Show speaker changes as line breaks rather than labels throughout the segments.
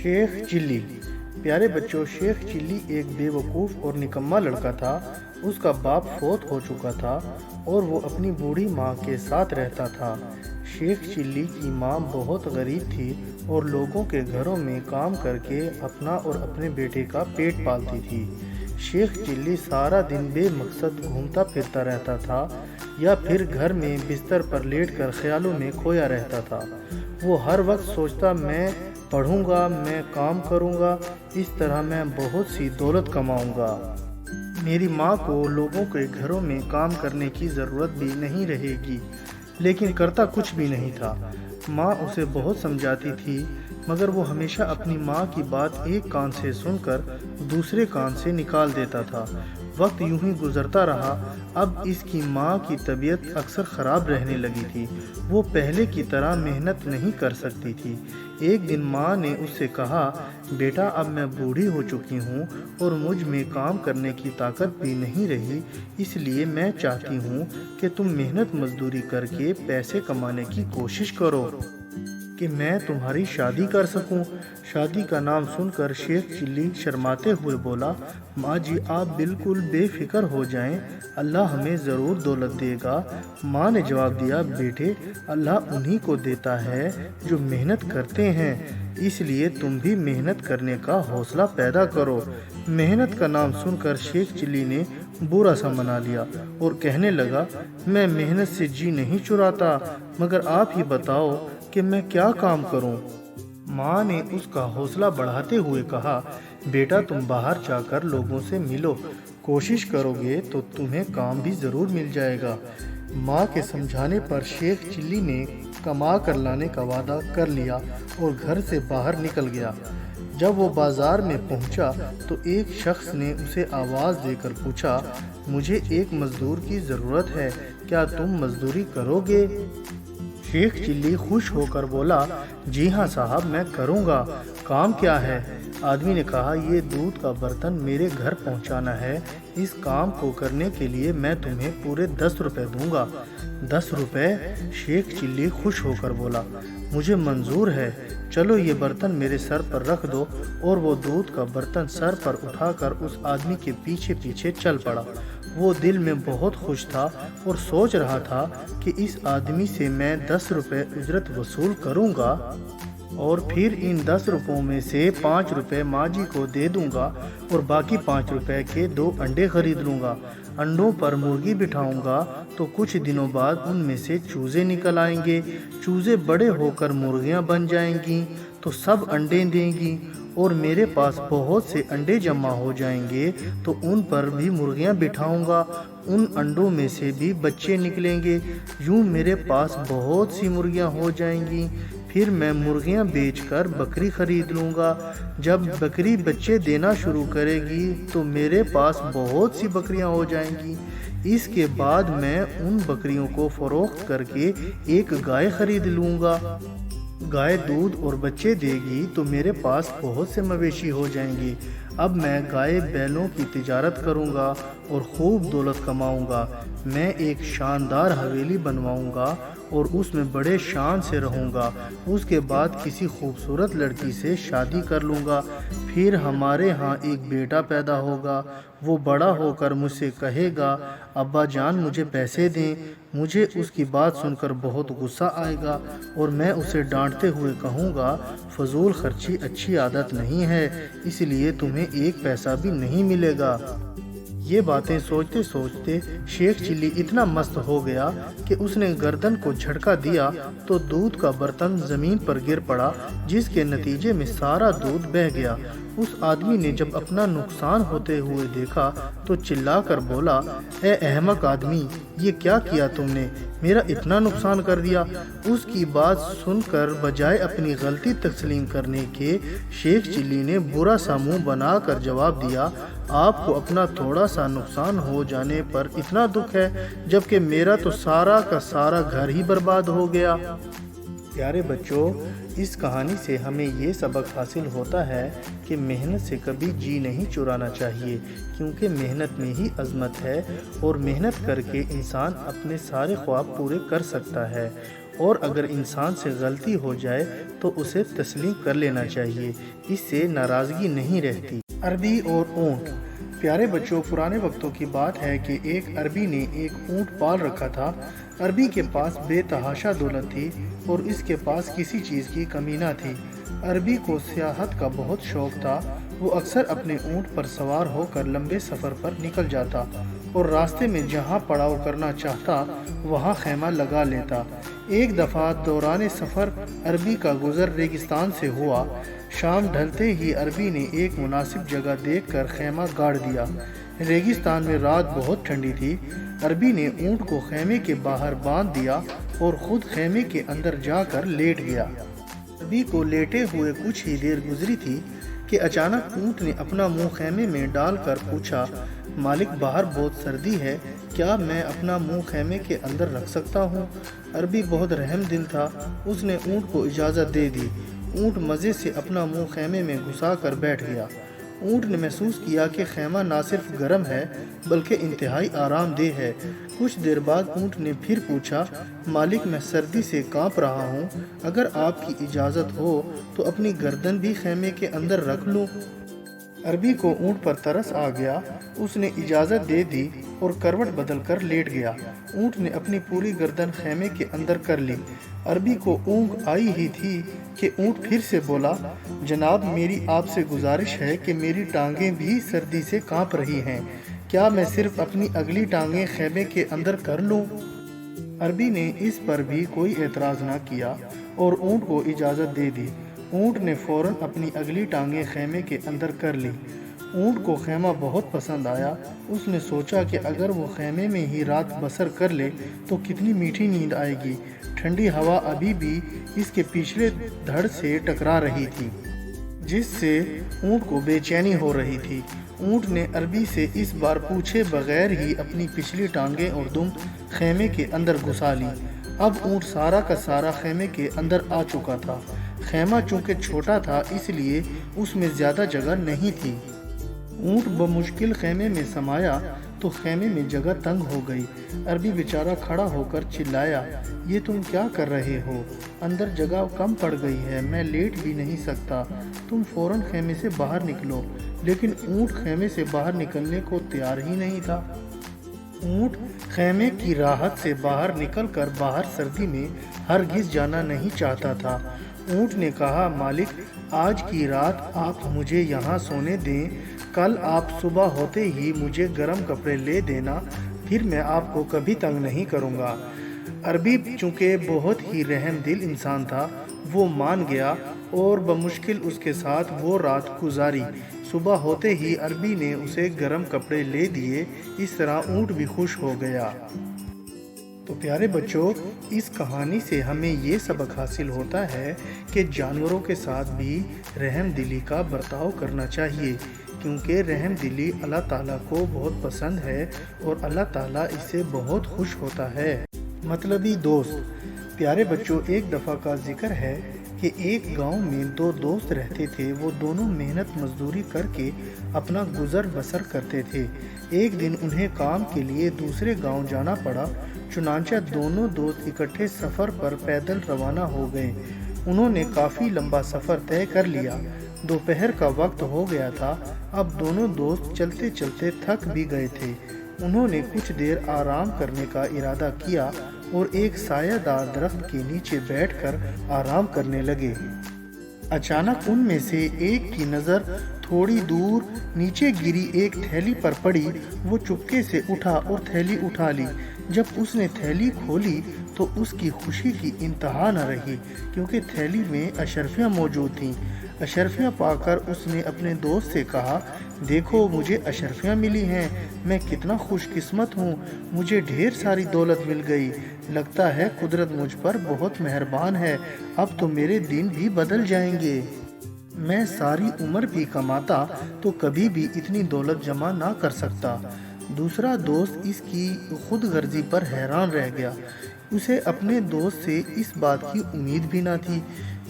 شیخ چلی۔ پیارے بچوں، شیخ چلی ایک بے وقوف اور نکما لڑکا تھا۔ اس کا باپ فوت ہو چکا تھا اور وہ اپنی بوڑھی ماں کے ساتھ رہتا تھا۔ شیخ چلی کی ماں بہت غریب تھی اور لوگوں کے گھروں میں کام کر کے اپنا اور اپنے بیٹے کا پیٹ پالتی تھی۔ شیخ چلی سارا دن بے مقصد گھومتا پھرتا رہتا تھا یا پھر گھر میں بستر پر لیٹ کر خیالوں میں کھویا رہتا تھا۔ وہ ہر وقت سوچتا، میں پڑھوں گا، میں کام کروں گا، اس طرح میں بہت سی دولت کماؤں گا۔ میری ماں کو لوگوں کے گھروں میں کام کرنے کی ضرورت بھی نہیں رہے گی، لیکن کرتا کچھ بھی نہیں تھا۔ ماں اسے بہت سمجھاتی تھی، مگر وہ ہمیشہ اپنی ماں کی بات ایک کان سے سن کر دوسرے کان سے نکال دیتا تھا۔ وقت یوں ہی گزرتا رہا۔ اب اس کی ماں کی طبیعت اکثر خراب رہنے لگی تھی۔ وہ پہلے کی طرح محنت نہیں کر سکتی تھی۔ ایک دن ماں نے اس سے کہا، بیٹا اب میں بوڑھی ہو چکی ہوں اور مجھ میں کام کرنے کی طاقت بھی نہیں رہی، اس لیے میں چاہتی ہوں کہ تم محنت مزدوری کر کے پیسے کمانے کی کوشش کرو کہ میں تمہاری شادی کر سکوں۔ شادی کا نام سن کر شیخ چلی شرماتے ہوئے بولا، ماں جی آپ بالکل بے فکر ہو جائیں، اللہ ہمیں ضرور دولت دے گا۔ ماں نے جواب دیا، بیٹے اللہ انہی کو دیتا ہے جو محنت کرتے ہیں، اس لیے تم بھی محنت کرنے کا حوصلہ پیدا کرو۔ محنت کا نام سن کر شیخ چلی نے برا سا منا لیا اور کہنے لگا، میں محنت سے جی نہیں چراتا، مگر آپ ہی بتاؤ کہ میں کیا کام کروں۔ ماں نے اس کا حوصلہ بڑھاتے ہوئے کہا، بیٹا تم باہر جا کر لوگوں سے ملو، کوشش کرو گے تو تمہیں کام بھی ضرور مل جائے گا۔ ماں کے سمجھانے پر شیخ چلی نے کما کر لانے کا وعدہ کر لیا اور گھر سے باہر نکل گیا۔ جب وہ بازار میں پہنچا تو ایک شخص نے اسے آواز دے کر پوچھا، مجھے ایک مزدور کی ضرورت ہے، کیا تم مزدوری کرو گے؟ شیخ چلی خوش ہو کر بولا، جی ہاں صاحب میں کروں گا، کام کیا ہے؟ آدمی نے کہا، یہ دودھ کا برتن میرے گھر پہنچانا ہے، اس کام کو کرنے کے لیے میں تمہیں پورے 10 روپے دوں گا۔ 10 روپے؟ شیخ چلی خوش ہو کر بولا، مجھے منظور ہے، چلو یہ برتن میرے سر پر رکھ دو، اور وہ دودھ کا برتن سر پر اٹھا کر اس آدمی کے پیچھے پیچھے چل پڑا۔ وہ دل میں بہت خوش تھا اور سوچ رہا تھا کہ اس آدمی سے میں 10 روپے اجرت وصول کروں گا اور پھر ان 10 روپوں میں سے 5 روپے ماں جی کو دے دوں گا اور باقی 5 روپے کے 2 انڈے خرید لوں گا۔ انڈوں پر مرغی بٹھاؤں گا تو کچھ دنوں بعد ان میں سے چوزے نکل آئیں گے، چوزے بڑے ہو کر مرغیاں بن جائیں گی تو سب انڈے دیں گی، اور میرے پاس بہت سے انڈے جمع ہو جائیں گے تو ان پر بھی مرغیاں بٹھاؤں گا، ان انڈوں میں سے بھی بچے نکلیں گے، یوں میرے پاس بہت سی مرغیاں ہو جائیں گی۔ پھر میں مرغیاں بیچ کر بکری خرید لوں گا، جب بکری بچے دینا شروع کرے گی تو میرے پاس بہت سی بکریاں ہو جائیں گی۔ اس کے بعد میں ان بکریوں کو فروخت کر کے ایک گائے خرید لوں گا، گائے دودھ اور بچے دے گی تو میرے پاس بہت سے مویشی ہو جائیں گے۔ اب میں گائے بیلوں کی تجارت کروں گا اور خوب دولت کماؤں گا۔ میں ایک شاندار حویلی بنواؤں گا اور اس میں بڑے شان سے رہوں گا۔ اس کے بعد کسی خوبصورت لڑکی سے شادی کر لوں گا۔ پھر ہمارے ہاں ایک بیٹا پیدا ہوگا، وہ بڑا ہو کر مجھ سے کہے گا، ابا جان مجھے پیسے دیں۔ مجھے اس کی بات سن کر بہت غصہ آئے گا اور میں اسے ڈانٹتے ہوئے کہوں گا، فضول خرچی اچھی عادت نہیں ہے، اس لیے تمہیں ایک پیسہ بھی نہیں ملے گا۔ یہ باتیں سوچتے سوچتے شیخ چلی اتنا مست ہو گیا کہ اس نے گردن کو جھٹکا دیا تو دودھ کا برتن زمین پر گر پڑا، جس کے نتیجے میں سارا دودھ بہہ گیا۔ اس آدمی نے جب اپنا نقصان ہوتے ہوئے دیکھا تو چلا کر بولا، اے احمق آدمی، یہ کیا کیا تم نے؟ میرا اتنا نقصان کر دیا۔ اس کی بات سن کر بجائے اپنی غلطی تسلیم کرنے کے، شیخ چلی نے برا سا منہ بنا کر جواب دیا، آپ کو اپنا تھوڑا سا نقصان ہو جانے پر اتنا دکھ ہے، جبکہ میرا تو سارا کا سارا گھر ہی برباد ہو گیا۔ پیارے بچوں، اس کہانی سے ہمیں یہ سبق حاصل ہوتا ہے کہ محنت سے کبھی جی نہیں چرانا چاہیے، کیونکہ محنت میں ہی عظمت ہے اور محنت کر کے انسان اپنے سارے خواب پورے کر سکتا ہے۔ اور اگر انسان سے غلطی ہو جائے تو اسے تسلیم کر لینا چاہیے، اس سے ناراضگی نہیں رہتی۔ عربی اور اونٹ۔ پیارے بچوں، پرانے وقتوں کی بات ہے کہ ایک عربی نے ایک اونٹ پال رکھا تھا۔ عربی کے پاس بے تحاشا دولت تھی اور اس کے پاس کسی چیز کی کمی نہ تھی۔ عربی کو سیاحت کا بہت شوق تھا۔ وہ اکثر اپنے اونٹ پر سوار ہو کر لمبے سفر پر نکل جاتا اور راستے میں جہاں پڑاؤ کرنا چاہتا وہاں خیمہ لگا لیتا۔ ایک دفعہ دوران سفر عربی کا گزر ریگستان سے ہوا۔ شام ڈھلتے ہی عربی نے ایک مناسب جگہ دیکھ کر خیمہ گاڑ دیا۔ ریگستان میں رات بہت ٹھنڈی تھی۔ عربی نے اونٹ کو خیمے کے باہر باندھ دیا اور خود خیمے کے اندر جا کر لیٹ گیا۔ عربی کو لیٹے ہوئے کچھ ہی دیر گزری تھی کہ اچانک اونٹ نے اپنا منہ خیمے میں ڈال کر پوچھا، مالک باہر بہت سردی ہے، کیا میں اپنا منہ خیمے کے اندر رکھ سکتا ہوں؟ عربی بہت رحم دل تھا، اس نے اونٹ کو اجازت دے دی۔ اونٹ مزے سے اپنا منہ خیمے میں گھسا کر بیٹھ گیا۔ اونٹ نے محسوس کیا کہ خیمہ نہ صرف گرم ہے بلکہ انتہائی آرام دہ ہے۔ کچھ دیر بعد اونٹ نے پھر پوچھا، مالک میں سردی سے کانپ رہا ہوں، اگر آپ کی اجازت ہو تو اپنی گردن بھی خیمے کے اندر رکھ لوں؟ عربی کو اونٹ پر ترس آ گیا، اس نے اجازت دے دی اور کروٹ بدل کر لیٹ گیا۔ اونٹ نے اپنی پوری گردن خیمے کے اندر کر لی۔ عربی کو اونگ آئی ہی تھی کہ اونٹ پھر سے بولا، جناب میری آپ سے گزارش ہے کہ میری ٹانگیں بھی سردی سے کانپ رہی ہیں، کیا میں صرف اپنی اگلی ٹانگیں خیمے کے اندر کر لوں؟ عربی نے اس پر بھی کوئی اعتراض نہ کیا اور اونٹ کو اجازت دے دی۔ اونٹ نے فوراً اپنی اگلی ٹانگیں خیمے کے اندر کر لی۔ اونٹ کو خیمہ بہت پسند آیا۔ اس نے سوچا کہ اگر وہ خیمے میں ہی رات بسر کر لے تو کتنی میٹھی نیند آئے گی۔ ٹھنڈی ہوا ابھی بھی اس کے پچھلے دھڑ سے ٹکرا رہی تھی، جس سے اونٹ کو بے چینی ہو رہی تھی۔ اونٹ نے عربی سے اس بار پوچھے بغیر ہی اپنی پچھلی ٹانگیں اور دم خیمے کے اندر گھسا لی۔ اب اونٹ سارا کا سارا خیمے کے اندر آ چکا تھا۔ خیمہ چونکہ چھوٹا تھا اس لیے اس میں زیادہ جگہ نہیں تھی۔ اونٹ بمشکل خیمے میں سمایا تو خیمے میں جگہ تنگ ہو گئی۔ عربی بیچارہ کھڑا ہو کر چلایا، یہ تم کیا کر رہے ہو؟ اندر جگہ کم پڑ گئی ہے، میں لیٹ بھی نہیں سکتا، تم فوراً خیمے سے باہر نکلو۔ لیکن اونٹ خیمے سے باہر نکلنے کو تیار ہی نہیں تھا۔ اونٹ خیمے کی راحت سے باہر نکل کر باہر سردی میں ہرگز جانا نہیں چاہتا تھا۔ اونٹ نے کہا، مالک آج کی رات آپ مجھے یہاں سونے دیں، کل آپ صبح ہوتے ہی مجھے گرم کپڑے لے دینا، پھر میں آپ کو کبھی تنگ نہیں کروں گا۔ عربی چونکہ بہت ہی رحم دل انسان تھا، وہ مان گیا اور بمشکل اس کے ساتھ وہ رات گزاری۔ صبح ہوتے ہی عربی نے اسے گرم کپڑے لے دیے، اس طرح اونٹ بھی خوش ہو گیا۔ تو پیارے بچوں، اس کہانی سے ہمیں یہ سبق حاصل ہوتا ہے کہ جانوروں کے ساتھ بھی رحم دلی کا برتاؤ کرنا چاہیے، کیونکہ رحم دلی اللہ تعالیٰ کو بہت پسند ہے اور اللہ تعالیٰ اس سے بہت خوش ہوتا ہے۔ مطلبی دوست۔ پیارے بچوں، ایک دفعہ کا ذکر ہے کہ ایک گاؤں میں دو دوست رہتے تھے۔ وہ دونوں محنت مزدوری کر کے اپنا گزر بسر کرتے تھے۔ ایک دن انہیں کام کے لیے دوسرے گاؤں جانا پڑا، چنانچہ دونوں دوست اکٹھے سفر پر پیدل روانہ ہو گئے۔ انہوں نے کافی لمبا سفر طے کر لیا۔ دوپہر کا وقت ہو گیا تھا۔ اب دونوں دوست چلتے چلتے تھک بھی گئے تھے۔ انہوں نے کچھ دیر آرام کرنے کا ارادہ کیا اور ایک سایہ دار درخت کے نیچے بیٹھ کر آرام کرنے لگے۔ اچانک ان میں سے ایک کی نظر تھوڑی دور نیچے گری ایک تھیلی پر پڑی۔ وہ چپکے سے اٹھا اور تھیلی اٹھا لی۔ جب اس نے تھیلی کھولی تو اس کی خوشی کی انتہا نہ رہی، کیونکہ تھیلی میں اشرفیاں موجود تھیں۔ اشرفیاں پا کر اس نے اپنے دوست سے کہا، دیکھو مجھے اشرفیاں ملی ہیں، میں کتنا خوش قسمت ہوں، مجھے ڈھیر ساری دولت مل گئی، لگتا ہے قدرت مجھ پر بہت مہربان ہے، اب تو میرے دن بھی بدل جائیں گے۔ میں ساری عمر بھی کماتا تو کبھی بھی اتنی دولت جمع نہ کر سکتا۔ دوسرا دوست اس کی خود غرضی پر حیران رہ گیا۔ اسے اپنے دوست سے اس بات کی امید بھی نہ تھی۔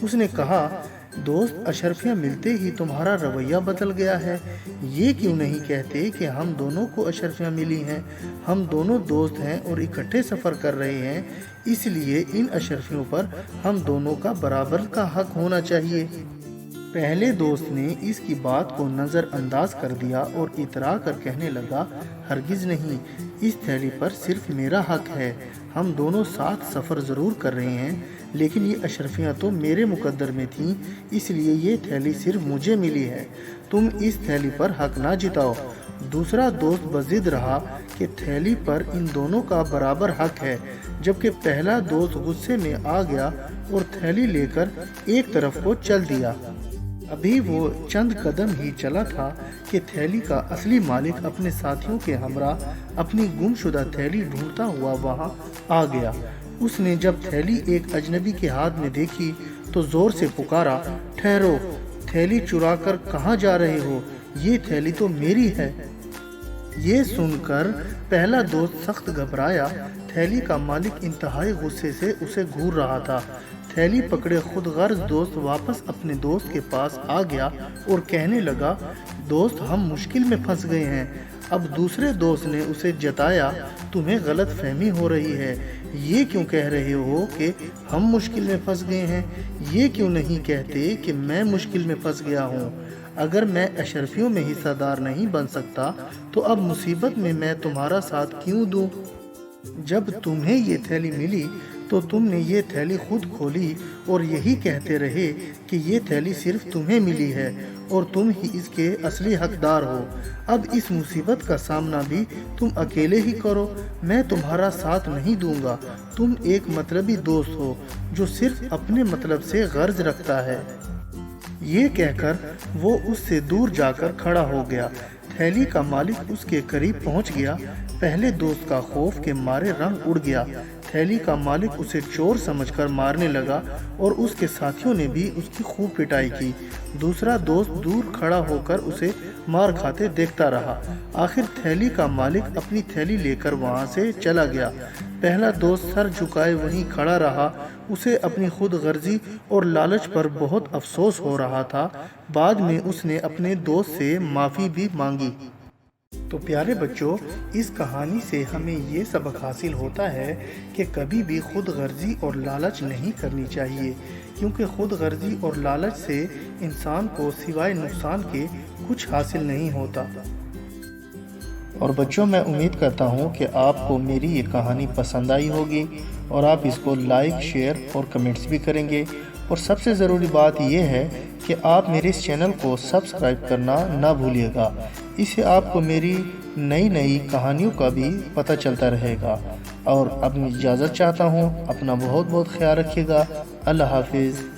اس نے کہا، دوست اشرفیاں ملتے ہی تمہارا رویہ بدل گیا ہے، یہ کیوں نہیں کہتے کہ ہم دونوں کو اشرفیاں ملی ہیں؟ ہم دونوں دوست ہیں اور اکٹھے سفر کر رہے ہیں، اس لیے ان اشرفیوں پر ہم دونوں کا برابر کا حق ہونا چاہیے۔ پہلے دوست نے اس کی بات کو نظر انداز کر دیا اور اترا کر کہنے لگا، ہرگز نہیں، اس تھیلی پر صرف میرا حق ہے۔ ہم دونوں ساتھ سفر ضرور کر رہے ہیں، لیکن یہ اشرفیاں تو میرے مقدر میں تھیں، اس لیے یہ تھیلی صرف مجھے ملی ہے۔ تم اس تھیلی پر حق نہ جتاؤ۔ دوسرا دوست بضد رہا کہ تھیلی پر ان دونوں کا برابر حق ہے، جبکہ پہلا دوست غصے میں آ گیا اور تھیلی لے کر ایک طرف کو چل دیا۔ ابھی وہ چند قدم ہی چلا تھا کہ تھیلی کا اصلی مالک اپنے ساتھیوں کے ہمراہ اپنی گم شدہ تھیلی ڈھونڈتا ہوا وہاں آ گیا۔ اس نے جب تھیلی ایک اجنبی کے ہاتھ میں دیکھی تو زور سے پکارا، ٹھہرو، تھیلی چرا کر کہاں جا رہے ہو؟ یہ تھیلی تو میری ہے۔ یہ سن کر پہلا دوست سخت گھبرایا۔ تھیلی کا مالک انتہائی غصے سے اسے گھور رہا تھا۔ تھیلی پکڑے خود غرض دوست واپس اپنے دوست کے پاس آ گیا اور کہنے لگا، دوست ہم مشکل میں پھنس گئے ہیں۔ اب دوسرے دوست نے اسے جتایا، تمہیں غلط فہمی ہو رہی ہے، یہ کیوں کہہ رہے ہو کہ ہم مشکل میں پھنس گئے ہیں؟ یہ کیوں نہیں کہتے کہ میں مشکل میں پھنس گیا ہوں؟ اگر میں اشرفیوں میں حصہ دار نہیں بن سکتا تو اب مصیبت میں میں تمہارا ساتھ کیوں دوں؟ جب تمہیں یہ تھیلی ملی تو تم نے یہ تھیلی خود کھولی اور یہی کہتے رہے کہ یہ تھیلی صرف تمہیں ملی ہے اور تم ہی اس کے اصلی حقدار ہو۔ اب اس مصیبت کا سامنا بھی تم اکیلے ہی کرو، میں تمہارا ساتھ نہیں دوں گا۔ تم ایک مطلبی دوست ہو جو صرف اپنے مطلب سے غرض رکھتا ہے۔ یہ کہہ کر وہ اس سے دور جا کر کھڑا ہو گیا۔ تھیلی کا مالک اس کے قریب پہنچ گیا۔ پہلے دوست کا خوف کے مارے رنگ اڑ گیا۔ تھیلی کا مالک اسے چور سمجھ کر مارنے لگا اور اس کے ساتھیوں نے بھی اس کی خوب پٹائی کی۔ دوسرا دوست دور کھڑا ہو کر اسے مار کھاتے دیکھتا رہا۔ آخر تھیلی کا مالک اپنی تھیلی لے کر وہاں سے چلا گیا۔ پہلا دوست سر جھکائے وہیں کھڑا رہا۔ اسے اپنی خود غرضی اور لالچ پر بہت افسوس ہو رہا تھا۔ بعد میں اس نے اپنے دوست سے معافی بھی مانگی۔ تو پیارے بچوں، اس کہانی سے ہمیں یہ سبق حاصل ہوتا ہے کہ کبھی بھی خود غرضی اور لالچ نہیں کرنی چاہیے، کیونکہ خود غرضی اور لالچ سے انسان کو سوائے نقصان کے کچھ حاصل نہیں ہوتا۔ اور بچوں، میں امید کرتا ہوں کہ آپ کو میری یہ کہانی پسند آئی ہوگی اور آپ اس کو لائک، شیئر اور کمنٹس بھی کریں گے۔ اور سب سے ضروری بات یہ ہے کہ آپ میرے اس چینل کو سبسکرائب کرنا نہ بھولیے گا، اس سے آپ کو میری نئی کہانیوں کا بھی پتہ چلتا رہے گا۔ اور اپنی اجازت چاہتا ہوں، اپنا بہت خیال رکھیے گا۔ اللہ حافظ۔